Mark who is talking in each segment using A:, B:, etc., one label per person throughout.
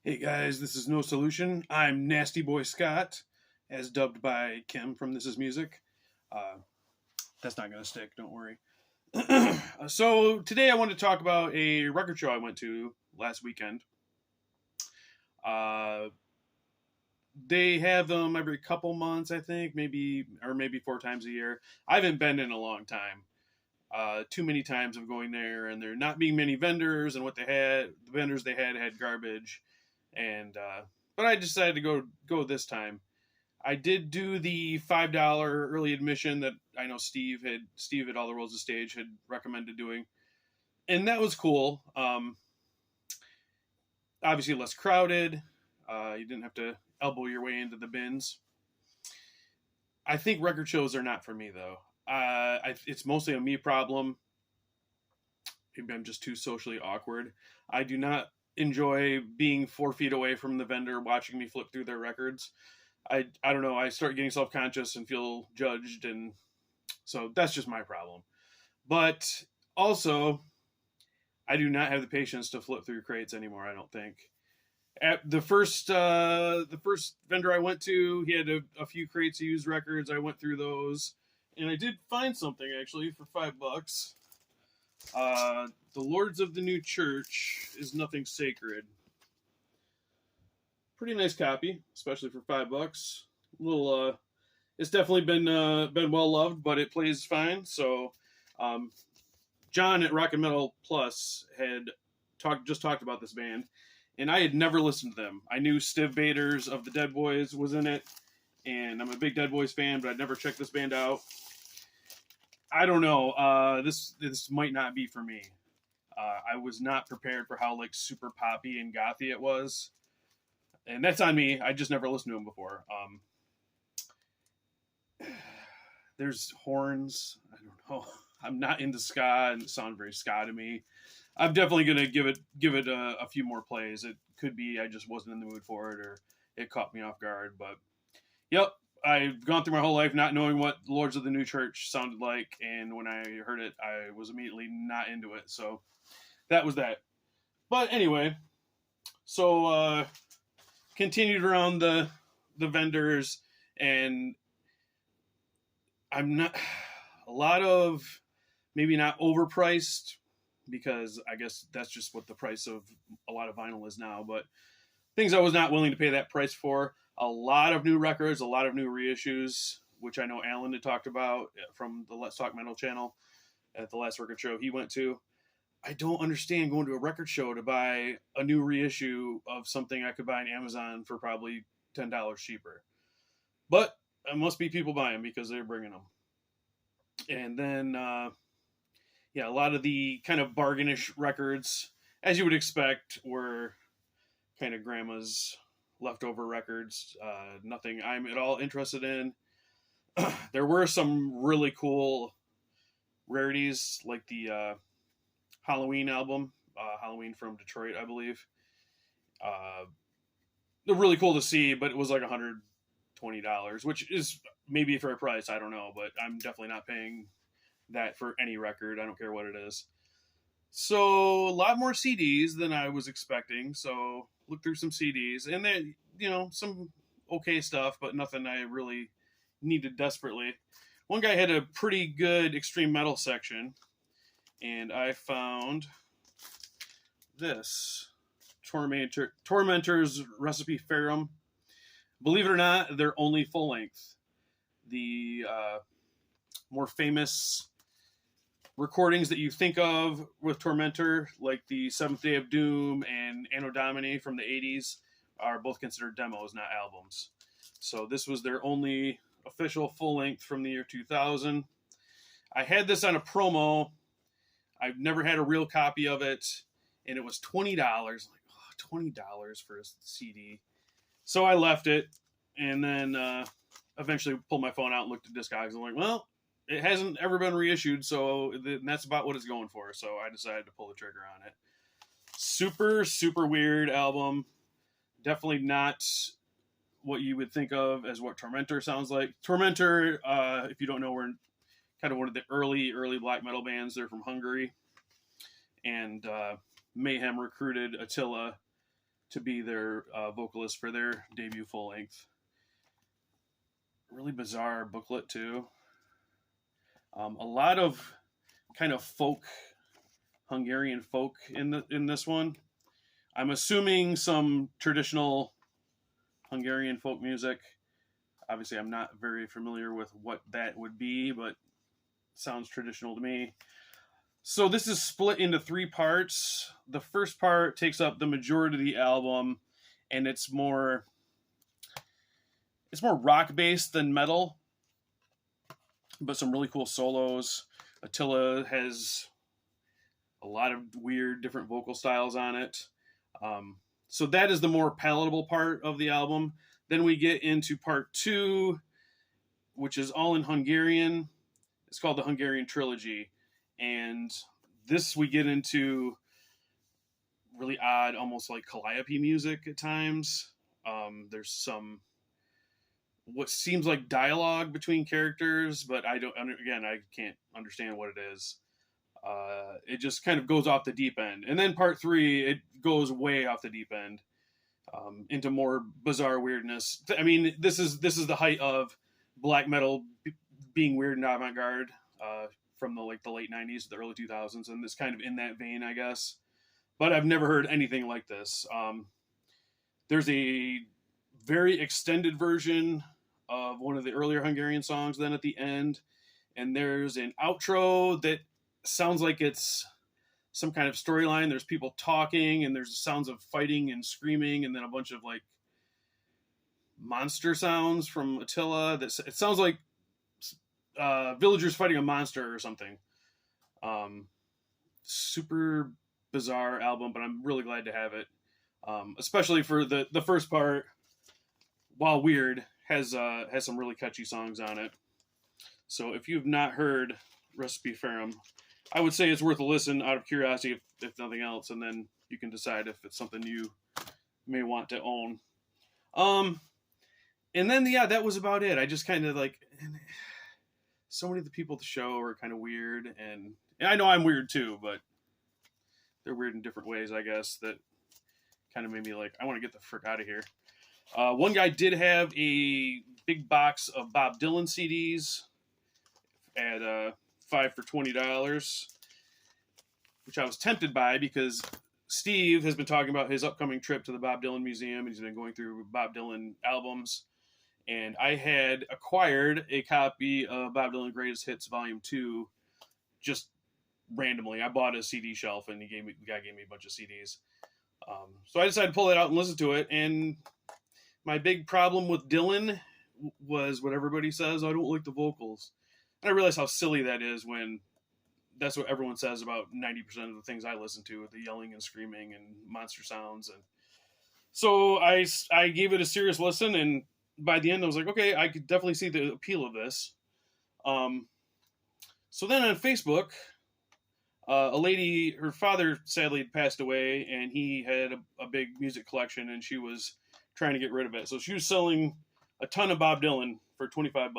A: Hey guys, this is No Solution. I'm Nasty Boy Scott, as dubbed by Kim from This Is Music. Uh, that's not going to stick, don't worry. So, today I want to talk about a record show I went to last weekend. Uh, they have them every couple months, I think, maybe 4 times a year. I haven't been in a long time. Too many times of going there, and there not being many vendors, and the vendors they had garbage. And but I decided to go this time. I did do the $5 early admission that I know Steve at All the Worlds of Stage had recommended doing, and that was cool. Obviously less crowded. You didn't have to elbow your way into the bins. I think record shows are not for me though. It's mostly a me problem. Maybe I'm just too socially awkward. I do not enjoy being 4 feet away from the vendor watching me flip through their records. I don't know. I start getting self-conscious and feel judged, and so that's just my problem. But also, I do not have the patience to flip through crates anymore. I don't think. At the first vendor I went to, he had a few crates of used records. I went through those, and I did find something actually for $5. The Lords of the New Church Is Nothing Sacred. Pretty nice copy, especially for $5. It's definitely been well loved, but it plays fine. So, John at Rock and Metal Plus had talked about this band, and I had never listened to them. I knew Stiv Bators of the Dead Boys was in it, and I'm a big Dead Boys fan, but I'd never checked this band out. I don't know. This might not be for me. I was not prepared for how super poppy and gothy it was, and that's on me. I just never listened to them before. There's horns. I don't know. I'm not into ska, and it sounds very ska to me. I'm definitely gonna give it a few more plays. It could be I just wasn't in the mood for it, or it caught me off guard. But yep. I've gone through my whole life not knowing what Lords of the New Church sounded like, and when I heard it, I was immediately not into it. So that was that. But anyway, so continued around the vendors, and I'm not a lot of maybe not overpriced, because I guess that's just what the price of a lot of vinyl is now, but things I was not willing to pay that price for. A lot of new records, a lot of new reissues, which I know Alan had talked about from the Let's Talk Metal channel at the last record show he went to. I don't understand going to a record show to buy a new reissue of something I could buy on Amazon for probably $10 cheaper. But it must be people buying because they're bringing them. And then, a lot of the kind of bargainish records, as you would expect, were kind of grandma's leftover records. Nothing I'm at all interested in. There were some really cool rarities, like the Halloween album, Halloween from Detroit, I believe. They're really cool to see, but it was like $120, which is maybe a fair price. I don't know, but I'm definitely not paying that for any record. I don't care what it is. So a lot more CDs than I was expecting. So look through some CDs, and then some okay stuff, but nothing I really needed desperately. One guy had a pretty good extreme metal section, and I found this Tormentor's Recipe Ferrum. Believe it or not, they're only full length. The more famous recordings that you think of with Tormentor, like the Seventh Day of Doom and Anno Domini from the 80s, are both considered demos, not albums. So this was their only official full length from the year 2000. I had this on a promo. I've never had a real copy of it, and it was $20. $20 for a CD. So I left it, and then eventually pulled my phone out and looked at Discogs. I'm like, well, it hasn't ever been reissued, so that's about what it's going for. So I decided to pull the trigger on it. Super, super weird album. Definitely not what you would think of as what Tormentor sounds like. Tormentor, if you don't know, we're kind of one of the early black metal bands. They're from Hungary. And Mayhem recruited Attila to be their vocalist for their debut full length. Really bizarre booklet too. A lot of kind of folk, Hungarian folk in this one. I'm assuming some traditional Hungarian folk music. Obviously, I'm not very familiar with what that would be, but it sounds traditional to me. So this is split into 3 parts. The first part takes up the majority of the album, and it's more rock based than metal, but some really cool solos. Attila has a lot of weird different vocal styles on it. So that is the more palatable part of the album. Then we get into part 2, which is all in Hungarian. It's called the Hungarian Trilogy. And this we get into really odd, almost like calliope music at times. There's some what seems like dialogue between characters, but I can't understand what it is. It just kind of goes off the deep end. And then part 3, it goes way off the deep end into more bizarre weirdness. I mean, this is the height of black metal being weird and avant-garde from the late 90s to the early 2000s, and it's kind of in that vein, I guess. But I've never heard anything like this. There's a very extended version of one of the earlier Hungarian songs then at the end, and there's an outro that sounds like it's some kind of storyline. There's people talking, and there's sounds of fighting and screaming, and then a bunch of like monster sounds from Attila. It sounds like villagers fighting a monster or something. Super bizarre album, but I'm really glad to have it. Especially for the first part, while weird, has some really catchy songs on it. So if you've not heard Recipe Ferrum, I would say it's worth a listen out of curiosity, if nothing else, and then you can decide if it's something you may want to own. And then that was about it. I just kind of so many of the people at the show are kind of weird, and I know I'm weird too, but they're weird in different ways, I guess, that kind of made me I want to get the frick out of here. One guy did have a big box of Bob Dylan CDs at 5 for $20, which I was tempted by because Steve has been talking about his upcoming trip to the Bob Dylan Museum, and he's been going through Bob Dylan albums. And I had acquired a copy of Bob Dylan Greatest Hits Volume 2 just randomly. I bought a CD shelf, and the guy gave me a bunch of CDs. So I decided to pull it out and listen to it. And my big problem with Dylan was what everybody says: I don't like the vocals. And I realize how silly that is when that's what everyone says about 90% of the things I listen to, with the yelling and screaming and monster sounds. And so I gave it a serious listen, and by the end I was like, okay, I could definitely see the appeal of this. So then on Facebook, a lady, her father sadly had passed away, and he had a big music collection, and she was trying to get rid of it. So she was selling a ton of Bob Dylan for $25.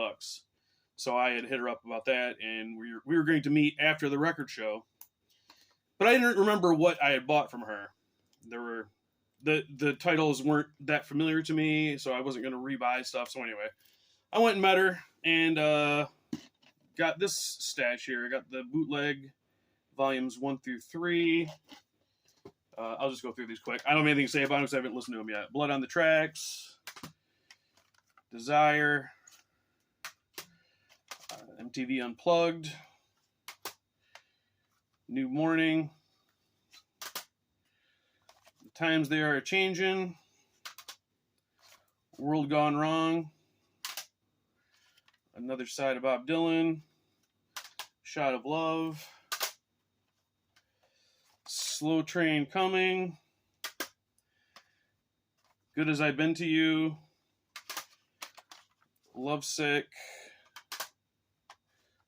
A: So I had hit her up about that, and we were going to meet after the record show. But I didn't remember what I had bought from her. The titles weren't that familiar to me, so I wasn't going to rebuy stuff. So anyway, I went and met her, and got this stash here. I got the bootleg volumes 1 through 3. I'll just go through these quick. I don't have anything to say about them because I haven't listened to them yet. Blood on the Tracks, Desire, MTV Unplugged, New Morning, The Times They Are A-Changin', World Gone Wrong, Another Side of Bob Dylan, Shot of Love, Slow Train Coming, Good As I've Been to You, Lovesick,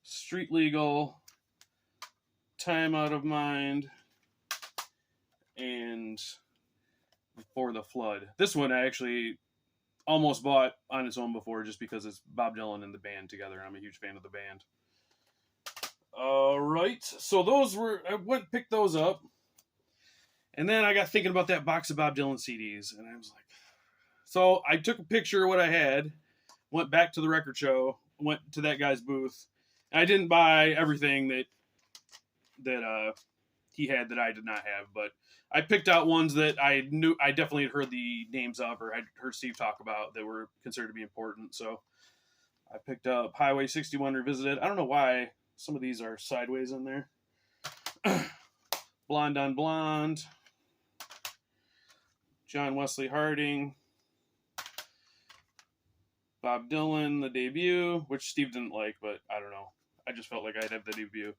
A: Street Legal, Time Out of Mind, and Before the Flood. This one I actually almost bought on its own before, just because it's Bob Dylan and the band together, and I'm a huge fan of the band. All right, so I picked those up, And then I got thinking about that box of Bob Dylan CDs, and I was like, so I took a picture of what I had, went back to the record show, went to that guy's booth. I didn't buy everything that he had that I did not have, but I picked out ones that I knew I definitely had heard the names of or had heard Steve talk about that were considered to be important. So I picked up Highway 61 Revisited. I don't know why some of these are sideways in there. Blonde on Blonde, John Wesley Harding, Bob Dylan, the debut, which Steve didn't like, but I don't know. I just felt like I'd have the debut.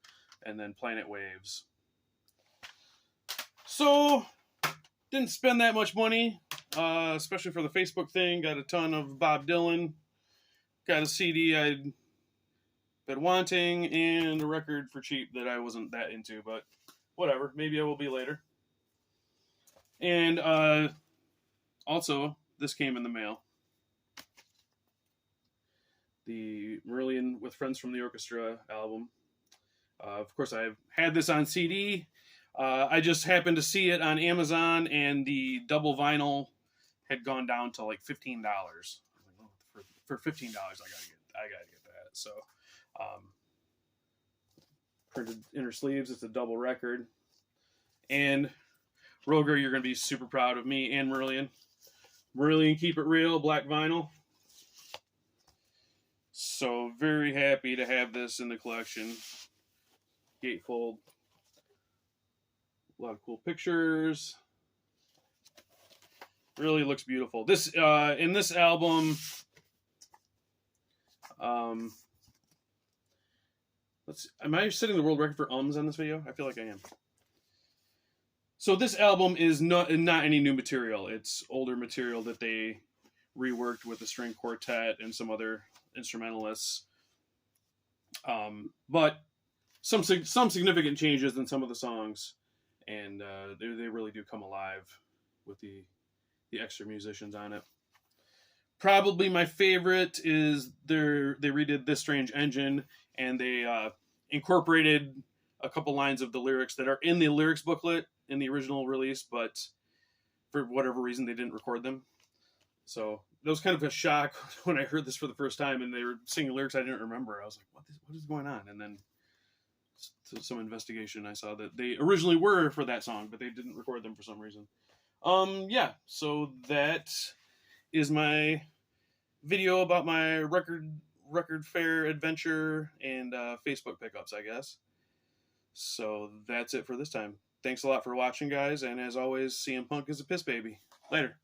A: And then Planet Waves. So, didn't spend that much money, especially for the Facebook thing. Got a ton of Bob Dylan. Got a CD I'd been wanting, and a record for cheap that I wasn't that into, but whatever. Maybe I will be later. And also, this came in the mail. The Marillion with Friends from the Orchestra album. Of course, I've had this on CD. I just happened to see it on Amazon, and the double vinyl had gone down to like $15. For $15, I gotta get that. So, printed inner sleeves. It's a double record, and Roger, you're gonna be super proud of me and Marillion. Marillion, Keep It Real, black vinyl. So very happy to have this in the collection. Gatefold. A lot of cool pictures. Really looks beautiful. This in this album, am I setting the world record for ums on this video? I feel like I am. So this album is not any new material. It's older material that they reworked with the string quartet and some other instrumentalists. But some significant changes in some of the songs, and they really do come alive with the extra musicians on it. Probably my favorite is they redid This Strange Engine, and they incorporated a couple lines of the lyrics that are in the lyrics booklet in the original release, but for whatever reason they didn't record them. So that was kind of a shock when I heard this for the first time, and they were singing lyrics I didn't remember. I was like, what is going on? And then some investigation, I saw that they originally were for that song, but they didn't record them for some reason. Yeah, so that is my video about my record fair adventure and Facebook pickups, I guess. So that's it for this time. Thanks a lot for watching, guys, and as always, CM Punk is a piss baby. Later.